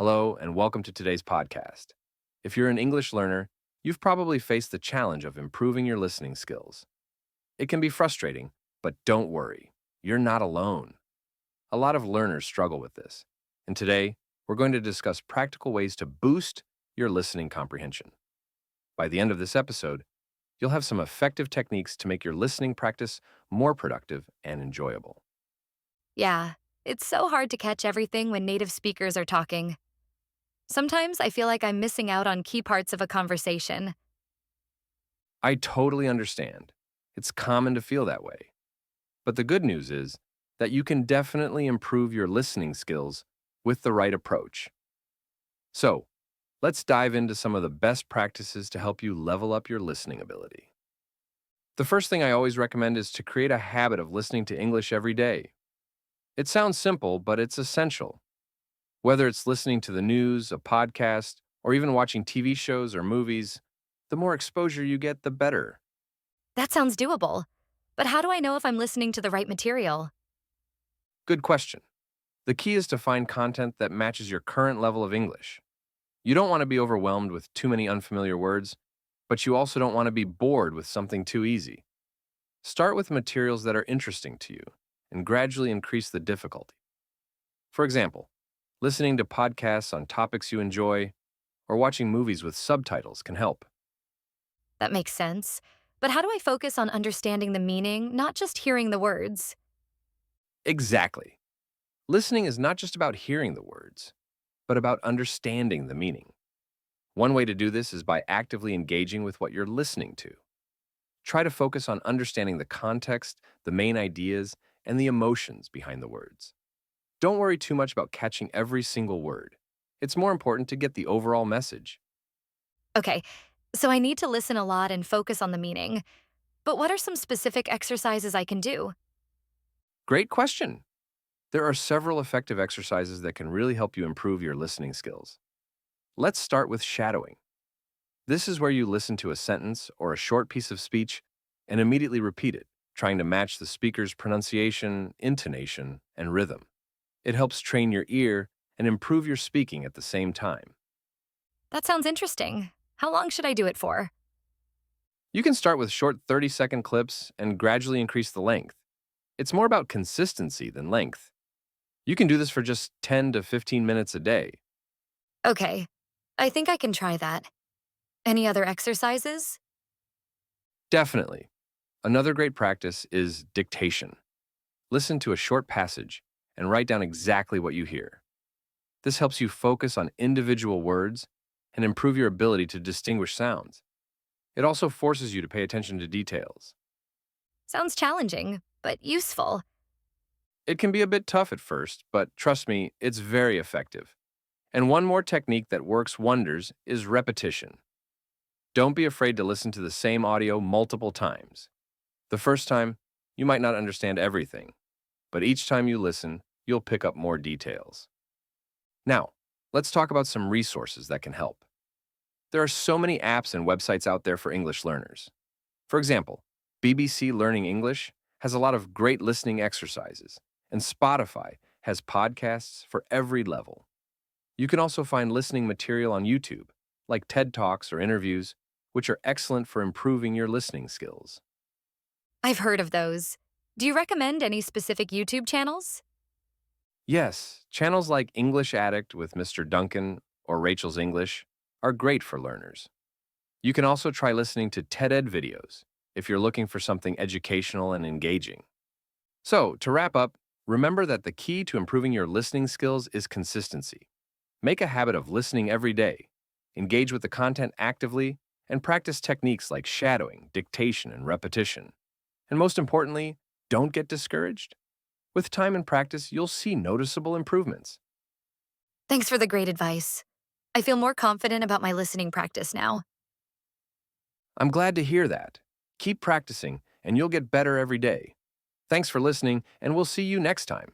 Hello, and welcome to today's podcast. If you're an English learner, you've probably faced the challenge of improving your listening skills. It can be frustrating, but don't worry, you're not alone. A lot of learners struggle with this, and today we're going to discuss practical ways to boost your listening comprehension. By the end of this episode, you'll have some effective techniques to make your listening practice more productive and enjoyable. Yeah, it's so hard to catch everything when native speakers are talking. Sometimes I feel like I'm missing out on key parts of a conversation. I totally understand. It's common to feel that way. But the good news is that you can definitely improve your listening skills with the right approach. So, let's dive into some of the best practices to help you level up your listening ability. The first thing I always recommend is to create a habit of listening to English every day. It sounds simple, but it's essential. Whether it's listening to the news, a podcast, or even watching TV shows or movies, the more exposure you get, the better. That sounds doable. But how do I know if I'm listening to the right material? Good question. The key is to find content that matches your current level of English. You don't want to be overwhelmed with too many unfamiliar words, but you also don't want to be bored with something too easy. Start with materials that are interesting to you and gradually increase the difficulty. For example, listening to podcasts on topics you enjoy or watching movies with subtitles can help. That makes sense. But how do I focus on understanding the meaning, not just hearing the words? Exactly. Listening is not just about hearing the words, but about understanding the meaning. One way to do this is by actively engaging with what you're listening to. Try to focus on understanding the context, the main ideas, and the emotions behind the words. Don't worry too much about catching every single word. It's more important to get the overall message. Okay, so I need to listen a lot and focus on the meaning. But what are some specific exercises I can do? Great question. There are several effective exercises that can really help you improve your listening skills. Let's start with shadowing. This is where you listen to a sentence or a short piece of speech and immediately repeat it, trying to match the speaker's pronunciation, intonation, and rhythm. It helps train your ear and improve your speaking at the same time. That sounds interesting. How long should I do it for? You can start with short 30-second clips and gradually increase the length. It's more about consistency than length. You can do this for just 10 to 15 minutes a day. Okay, I think I can try that. Any other exercises? Definitely. Another great practice is dictation. Listen to a short passage and write down exactly what you hear. This helps you focus on individual words and improve your ability to distinguish sounds. It also forces you to pay attention to details. Sounds challenging, but useful. It can be a bit tough at first, but trust me, it's very effective. And one more technique that works wonders is repetition. Don't be afraid to listen to the same audio multiple times. The first time, you might not understand everything, but each time you listen, you'll pick up more details. Now, let's talk about some resources that can help. There are so many apps and websites out there for English learners. For example, BBC Learning English has a lot of great listening exercises, and Spotify has podcasts for every level. You can also find listening material on YouTube, like TED Talks or interviews, which are excellent for improving your listening skills. I've heard of those. Do you recommend any specific YouTube channels? Yes, channels like English Addict with Mr. Duncan or Rachel's English are great for learners. You can also try listening to TED Ed videos if you're looking for something educational and engaging. So, to wrap up, remember that the key to improving your listening skills is consistency. Make a habit of listening every day, engage with the content actively, and practice techniques like shadowing, dictation, and repetition. And most importantly, don't get discouraged. With time and practice, you'll see noticeable improvements. Thanks for the great advice. I feel more confident about my listening practice now. I'm glad to hear that. Keep practicing, and you'll get better every day. Thanks for listening, and we'll see you next time.